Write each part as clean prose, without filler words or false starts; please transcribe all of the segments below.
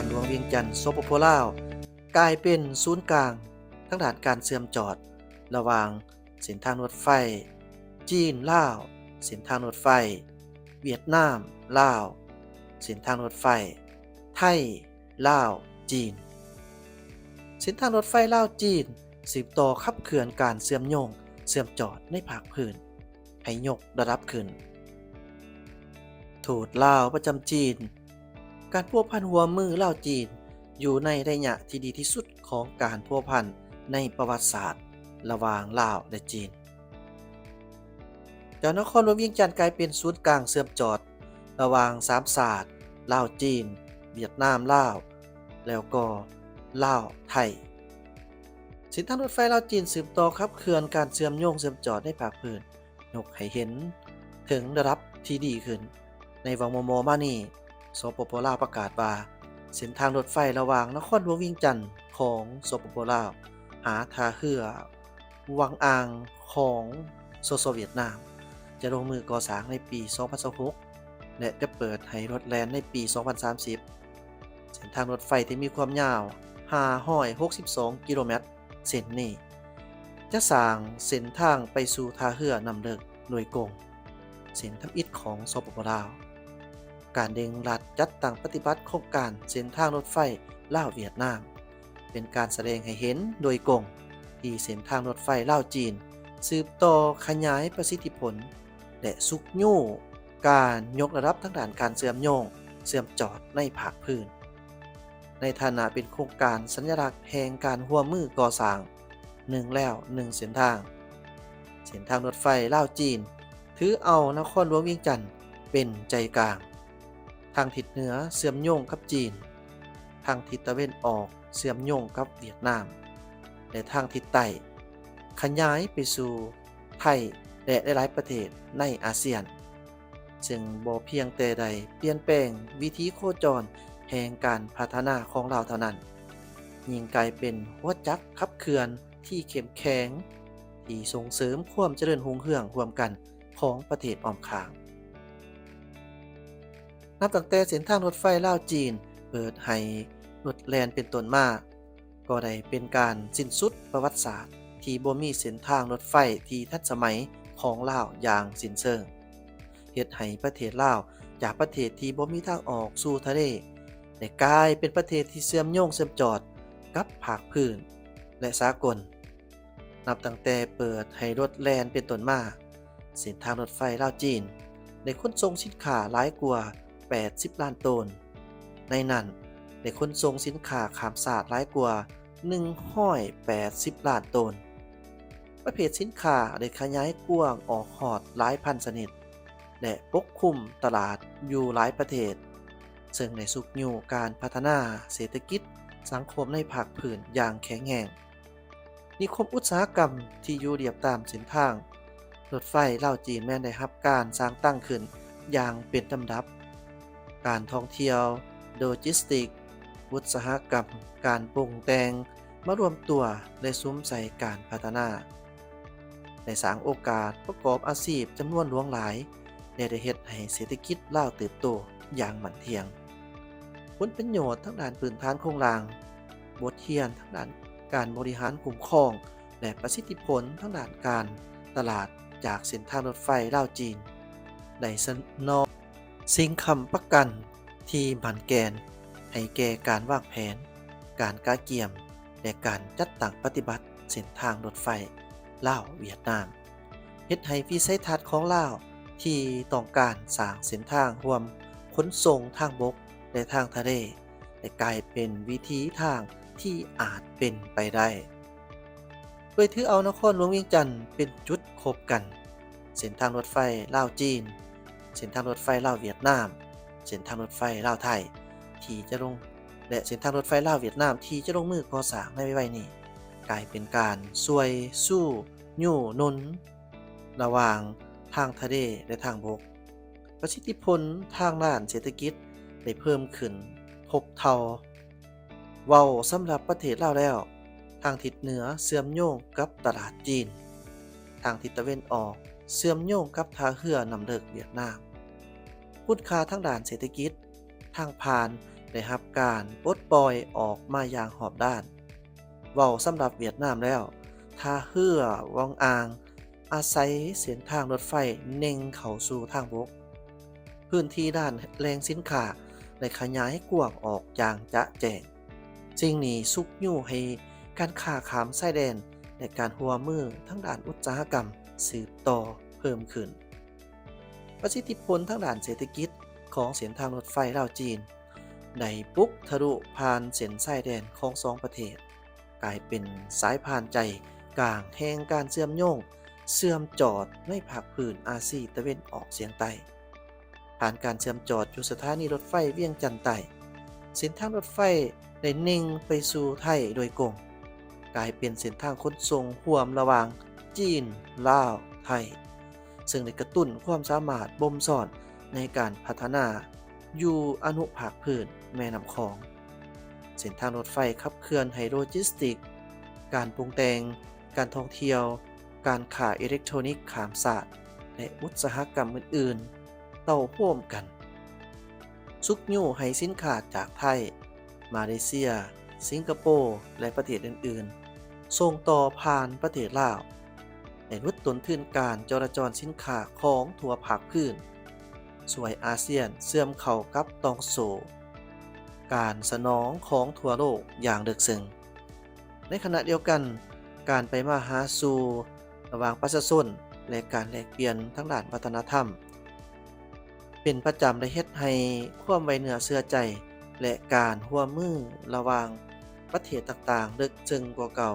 รหลวงเวียงจันทน์สปป.ลาวกลายเป็นศูนย์กลางทางด้านการเชื่อมจอดระหว่างเส้นทางรถไฟจีนลาวเส้นทางรถไฟเวียดนามลาวเส้นทางรถไฟไทยลาวจีนเส้นทางรถไฟลาวจีนสืบต่อขับเคลื่อนการเชื่อมโยงเชื่อมจอดในภาคพื้นให้ยกระดับขึ้นทูตลาวประจำจีนการพัวพันหัวมือลาวจีนอยู่ในระยะที่ดีที่สุดของการพัวพันในประวัติศาสตร์ระหว่างลาวและจีนแต่นครหลวงเวียงจันทน์กลายเป็นศูนย์กลางเชื่อมจอดระหว่าง3ศาสตร์ลาวจีนเวียดนามลาวแล้วก็ลาวไทยเส้นทางรถไฟลาวจีนสืบต่อขับเคลื่อนการเชื่อมโยงเชื่อมจอดในภาคพื้นยกให้เห็นถึงระดับที่ดีขึ้นในวังโมโมมานี่สปป.ลาวประกาศว่าเส้นทางรถไฟระหว่างนครหลวงเวียงจันทน์ของสปป.ลาวหาท่าเรือวังอ่างของโซเวียตนามจะลงมือก่อสร้างในปี 2026 และจะเปิดให้รถแล่นในปี 2030 เส้นทางรถไฟที่มีความยาว562 กิโลเมตรเส้นนี้จะสร้างเส้นทางไปสู่ท่าเรือนำเลิกหน่วยกงเส้นทำอิฐของสปป.ลาวการเร่งรัดจัดตั้งปฏิบัติโครงการเส้นทางรถไฟลาวเวียดนามเป็นการแสดงให้เห็นโดยกงที่เส้นทางรถไฟลาวจีนสืบต่อขยายประสิทธิผลและสุกยู่การยกระดับทางด้านการเชื่อมโยงเชื่อมจอดในภาคพื้นในฐานะเป็นโครงการสัญลักษณ์แห่งการร่วมมือก่อสร้าง1แล้ว1เส้นทางรถไฟลาวจีนถือเอานครหลวงเวียงจันทน์เป็นใจกลางทางทิศเหนือเชื่อมโยงกับจีนทางทิศตะวันออกเชื่อมโยงกับเวียดนามและทางทิศใต้ขยายไปสู่ไทยและหลายๆประเทศในอาเซียนซึ่งบ่เพียงแต่ใดเปลี่ยนแปลงวิธีโคจรแห่งการพัฒนาของเราเท่านั้นยิ่งกลายเป็นหัวจักรขับเคลื่อนที่เข้มแข็งที่ส่งเสริมความเจริญรุ่งเรืองร่วมกันของประเทศอ้อมข้างนับตั้งแต่เส้นทางรถไฟลาวจีนเปิดให้รถแล่นเป็นต้นมาก็ได้เป็นการสิ้นสุดประวัติศาสตร์ที่บ่มีเส้นทางรถไฟที่ทันสมัยของลาวอย่างสิ้นเชิงเฮ็ดให้ประเทศลาวจากประเทศที่บ่มีทางออกสู่ทะเลได้กลายเป็นประเทศที่เชื่อมโยงเชื่อมจอดกับภาคพื้นและสากลนับตั้งแต่เปิดให้รถแล่นเป็นต้นมาเส้นทางรถไฟลาวจีนได้ขนส่งสินค้าหลายกว่า80 ล้านตนในนั้นได้ขนส่งสินค้าข้ามชาติหลายกว่า180 ล้านตนประเภทสินค้าได้ขยายกว้างออกฮอดหลายพันชนิดและปกคลุมตลาดอยู่หลายประเทศซึ่งได้สุกยู่การพัฒนาเศรษฐกิจสังคมในภาคพื้นอย่างแข็งแรงนิคมอุตสาหกรรมที่อยู่เรียบตามเส้นทางรถไฟลาวจีนแม้นได้รับการสร้างตั้งขึ้นอย่างเป็นลำดับการท่องเที่ยวโลจิสติกอุตสาหกรรมการปรุงแต่งมารวมตัวและซุ้มใส่การพัฒนาได้สร้างโอกาสประกอบอาชีพจำนวนหลวงหลายและได้เฮ็ดให้เศรษฐกิจลาวเติบโตอย่างมั่นเที่ยงผลประโยชน์ทั้งด้านพื้นฐานโครงสร้างบทเรียนทั้งด้านการบริหารคุ้มครองและประสิทธิผลทั้งด้านการตลาดจากเส้นทางรถไฟลาวจีนได้สนองสิ่งค้ำประกันที่มั่นแกนให้แก่การวางแผนการกะเกียมและการจัดตั้งปฏิบัติเส้นทางรถไฟลาวเวียดนามเฮ็ดให้วิสัยทัศน์ของลาวที่ต้องการสร้างเส้นทางร่วมขนส่งทางบกและทางทะเลได้กลายเป็นวิธีทางที่อาจเป็นไปได้โดยถือเอานครหลวงเวียงจันทน์เป็นจุดคบกันเส้นทางรถไฟลาวจีนเส้นทางรถไฟลาวเวียดนามเส้นทางรถไฟลาวไทยที่จะลงและเส้นทางรถไฟลาวเวียดนามที่จะลงมือก่อสร้างในไวๆนี้กลายเป็นการช่วยสู้ยู่หนุนระหว่างทางทะเลและทางบกประสิทธิผลทางด้านเศรษฐกิจได้เพิ่มขึ้น6 เท่าเว้าสำหรับประเทศลาวแล้วทางทิศเหนือเชื่อมโยงกับตลาดจีนทางทิศตะวันออกเชื่อมโยงกับท่าเรือนำเลิกเวียดนามคุณค่าทางด้านเศรษฐกิจทางผ่าน ได้รับการปลดปล่อยออกมาอย่างหอบด้านเว้าสำหรับเวียดนามแล้วถ้าเฮือวองอางอาศัยเส้นทางรถไฟเน่งเข้าสู่ทางบกพื้นที่ด้านแรงสินค้าได้ขยายกว้างออกอย่างจะแจ้งสิ่งนี้สุกยู่ให้การค้าขามชายแดนและการหัวมือทั้งด้านอุตสาหกรรมสืบต่อเพิ่มขึ้นประสิทธิผลทั้งด้านเศรษฐกิจของเส้นทางรถไฟลาวจีนได้ปุกทะลุผ่านเส้นชายแดนของสองประเทศกลายเป็นสายผ่านใจกลางแห่งการเชื่อมโยงเชื่อมจอดในภาคพื้นอาซีตะวันออกเฉียงใต้ผ่านการเชื่อมจอดอยู่สถานีรถไฟเวียงจันทน์ใต้เส้นทางรถไฟได้เน่งไปสู่ไทยโดยกงกลายเป็นเส้นทางขนส่งร่วมระหว่างจีนลาวไทยซึ่งได้กระตุ้นความสามารถบ่มสอนในการพัฒนาอยู่อนุภาคพื้นแม่น้ำคองเส้นทางรถไฟขับเคลื่อนให้โลจิสติกการปรุงแต่งการท่องเที่ยวการค้าอิเล็กทรอนิกส์ข้ามชาติและอุตสาหกรรมอื่นๆเต้าร่วมกันซุกยู่ให้สินค้าจากไทยมาเลเซียสิงคโปร์และประเทศอื่นๆส่งต่อผ่านประเทศลาวและลดต้นทุนการจราจรสินค้าของทั่วภาคพื้นสวยอาเซียนเชื่อมเข้ากับตองโซการสนองของทั่วโลกอย่างลึกซึ้งในขณะเดียวกันการไปมาหาสู่ระหว่างประชาชนและการแลกเปลี่ยนทั้งด้านวัฒนธรรมเป็นประจำได้เฮ็ดให้ความไว้เนื้อเชื่อใจและการร่วมมือระหว่างประเทศต่างๆลึกซึ้งกว่าเก่า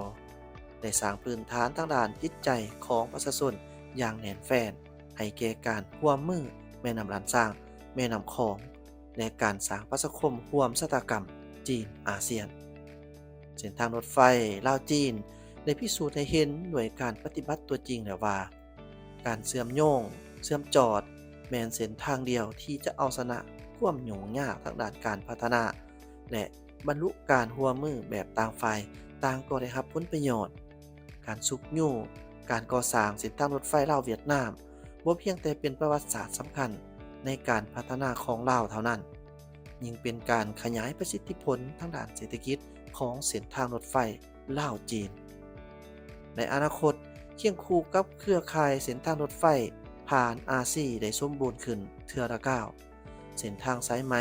ได้สร้างพื้นฐานทางด้านจิตใจของประชาชนอย่างแน่นแฟ้นให้แก่การร่วมมือแม่น้ำลานสร้างแม่น้ำคองและการสร้างประชาคมร่วมชะตากรรมจีนอาเซียนเส้นทางรถไฟลาวจีนได้พิสูจน์ให้เห็นด้วยการปฏิบัติตัวจริงแล้วว่าการเชื่อมโยงเชื่อมจอดแม่นเส้นทางเดียวที่จะเอาชนะความยุ่งยากทางด้านการพัฒนาและบรรลุการร่วมมือแบบต่างฝ่ายต่างก็ได้รับผลประโยชน์การสุกยู่การก่อสร้างเส้นทางรถไฟลาวเวียดนามบ่เพียงแต่เป็นประวัติศาสตร์สำคัญในการพัฒนาของลาวเท่านั้นยิ่งเป็นการขยายประสิทธิผลทางด้านเศรษฐกิจของเส้นทางรถไฟลาวจีนในอนาคตเคียงคู่กับเครือข่ายเส้นทางรถไฟผ่านอาซีได้สมบูรณ์ขึ้นเทื่อละก้าวเส้นทางสายไหม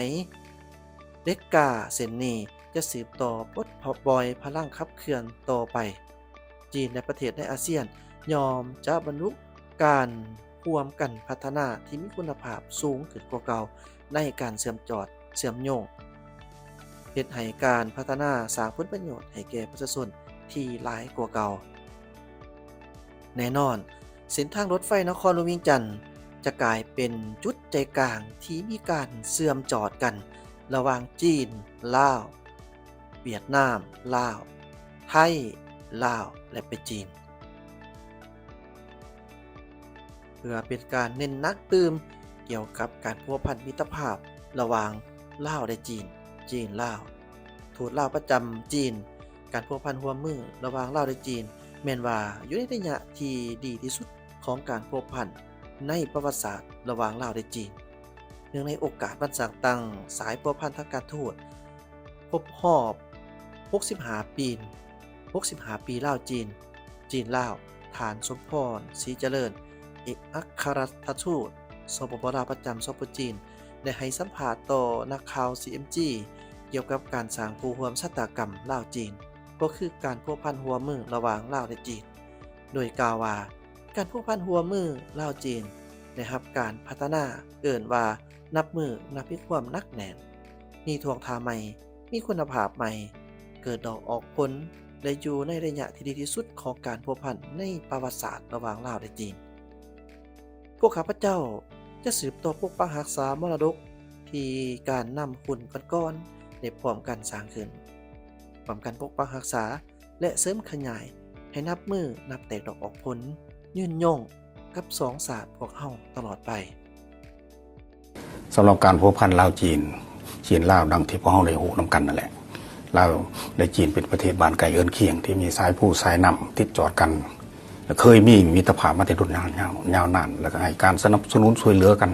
เด็กกาเส้นนี้จะสืบต่อปลดปล่อยพลังขับเคลื่อนต่อไปจีนและประเทศในอาเซียนยอมจะบรรลุการร่วมกันพัฒนาที่มีคุณภาพสูงขึ้นกว่าเก่าในการเชื่อมจอดเชื่อมโยงเฮ็ดให้การพัฒนาสร้างผลประโยชน์ให้แก่ประชาชนที่หลายกว่าเก่าแน่นอนเส้นทางรถไฟนครหลวงเวียงจันทน์จะกลายเป็นจุดใจกลางที่มีการเชื่อมจอดกันระหว่างจีนลาวเวียดนามลาวไทยลาวและไปจีนเพื่อเป็นการเน้นหนักตื่มเกี่ยวกับการพัวพันมิตรภาพระหว่างลาวและจีนจีนลาวทูตลาวประจำจีนการพัวพันร่วมมือระหว่างลาวและจีนแม่นว่าอยู่ในระยะที่ดีที่สุดของการพัวพันในประวัติศาสตร์ระหว่างลาวและจีนเนื่องในโอกาสวันสร้างตั้งสายพัวพันทางการทูตครบรอบ65 ปีลาวจีนจีนลาวฐานสมพรศรีเจริญเอกอัครราชทูตสปปลาวประจำสปปจีนได้ให้สัมภาษณ์ต่อนักข่าว CMG เกี่ยวกับการสร้างผู้ร่วมชะตากรรมลาวจีนก็คือการพัวพันร่วมมือระหว่างลาวและจีนโดยกล่าวว่าการพัวพันร่วมมือลาวจีนได้รับการพัฒนาเกินว่านับมือนับมีความหนักแน่นมีท่วงท่าใหม่มีคุณภาพใหม่เกิดดอกออกผลและอยู่ในระยะที่ดีที่สุดของการพัวพันในประวัติศาสตร์ระหว่างลาวและจีนพวกข้าพเจ้าจะสืบต่อปกปักรักษามรดกที่การนำคุณก้อนๆได้พร้อมกันสร้างขึ้นพร้อมกันปกปักรักษาและเสริมขยายให้นับมือนับแตกดอกออกผลยืนยงกับสองศาสตร์พวกเฮาตลอดไปสำหรับการพัวพันลาวจีนลาวดังที่พวกเฮาได้ฮู้นำกันนั่นแหละลาวและจีนเป็นประเทศบ้านไกลเอิ้นเคียงที่มีสายผู้สายน้ำติดจอดกันเคยมีมิตรภาพมาแต่รุ่นยาวนานแล้วก็ให้การสนับสนุนช่วยเหลือกัน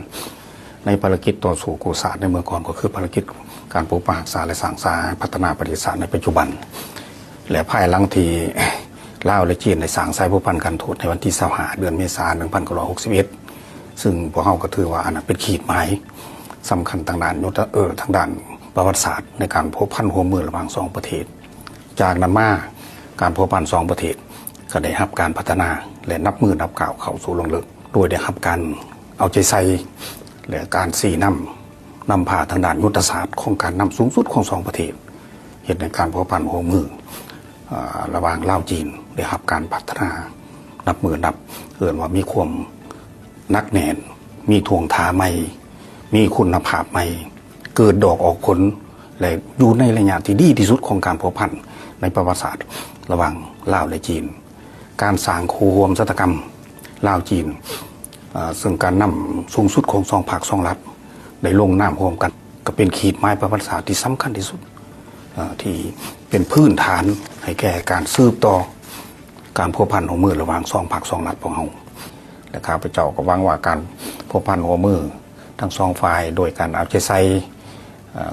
ในภารกิจต่อสู้โกษาในเมื่อก่อนก็คือภารกิจ การปกปักรักษาและสร้างสรรค์พัฒนาประวัติศาสตร์ในปัจจุบันและภายหลังที่ลาวและจีนได้สร้างสายผูกพันกันทูตในวันที่25เดือนเมษายน1961ซึ่งพวกเขาก็ถือว่าอันนั้นเป็นขีดหมายสำคัญทางด้านทางด้านประวัติศาสตร์ในการพบพันหัวมือระหว่างสองประเทศจากนั้นมาการพบพันสองประเทศก็ได้รับการพัฒนาและนับมือนับก้าวเข้าสู่ลงลึกโดยได้รับการเอาใจใส่และการสี่นำพาทางด้านยุทธศาสตร์ของการนำสูงสุดของสองประเทศเห็นในการพบพันหัวมือระหว่างลาวจีนได้รับการพัฒนานับมือนับว่ามีความนักแน่นมีทวงทาใหม่มีคุณภาพใหม่เกิดดอกออกผลและอยู่ในระยะที่ดีที่สุดของการพบพันในประวัติศาสตร์ระหว่างลาวและจีนการสร้างคู่ร่วมสัตกรรมลาวจีนซึ่งการนำสูงสุดของสองภาคสองรัฐได้ลงนามร่วมกันก็เป็นขีดหมายประวัติศาสตร์ที่สำคัญที่สุดที่เป็นพื้นฐานให้แก่การสืบต่อการพัวพันหัวมือระหว่างสองภาคสองรัฐของเราและข้าพเจ้าก็หวังว่าการพัวพันหัวมือทั้งสองฝ่ายโดยการเอาใจใส่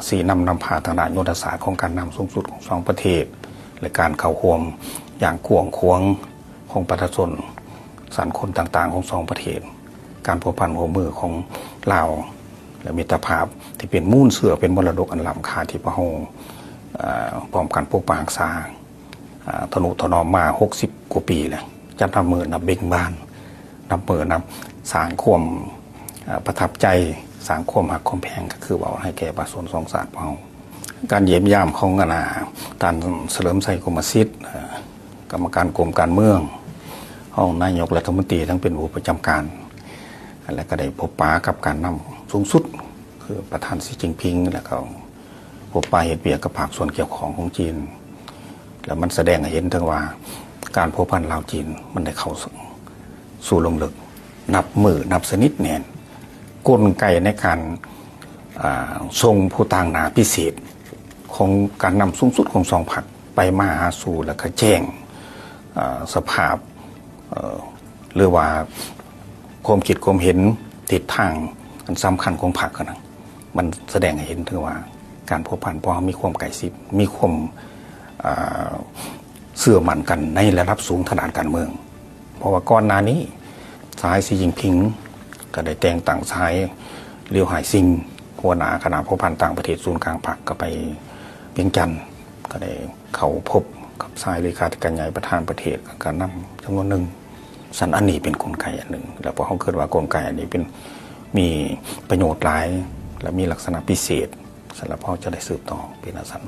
สี่นำพาทางด้านยุทธศาสตร์ของการนำสูงสุดของสองประเทศและการเข้าร่วมอย่างกว้างขวางของประชาชนสังคมต่างๆของสองประเทศการพัวพันหัวมือของลาวและมิตรภาพที่เป็นมูลเสือเป็นมรดกอันล้ำค่าที่พระองค์พร้อมกันปกปักรักษาทนุถนอมมา60 กว่าปีแล้วจะนับมือนับเบ่งบานนับมือนับสร้างความประทับใจสร้างความหักความแพงก็คือว่าให้แก่ประชาชนสองศาสตร์ของเราการเยี่ยมยามของท่านเฉลิมชัยกรมศิษย์กรรมการกรมการเมืองห้องนายกรัฐมนตรีทั้งเป็นผู้ประจำการและก็ได้พบปะกับการนำสูงสุดคือประธานสีจิ้งผิงและก็พบปะเหตุเบียกับภาคส่วนเกี่ยวของจีนแล้วมันแสดงให้เห็นถึงว่าการพัวพันลาวจีนมันได้เข้าสู่ลงลึกนับมือนับสนิทแน่นกลไกในการทรงผู้ต่างหนาพิเศษของการนำสูงสุดของสองพรรคไปมาหาสู่แล้วก็แจ้งสภาพหรือว่าความคิดความเห็นทิศทางอันสำคัญของพรรคนะมันแสดงให้เห็นถึงว่าการพัวพันเพราะมีความไกลชิดมีความเสื่อมั่นกันในระดับสูงทางด้านการเมืองเพราะว่าก่อนหน้านี้สายสีจิ้งผิงก็ได้แต่งตั้งสายเลียวหายซิงหัวหน้าคณะพัวพันต่างประเทศศูนย์กลางพรรคก็ไปเวียงจันทร์ก็ได้เข้าพบกับสายเลขาธิการใหญ่ประธานประเทศการนำจำนวนหนึ่งสันอันนี้เป็นกลไกอันหนึ่งแล้วพอเขาคิดว่ากลไกอันนี้เป็นมีประโยชน์หลายและมีลักษณะพิเศษสำหรับพ่อจะได้สืบต่อเป็นอาสัน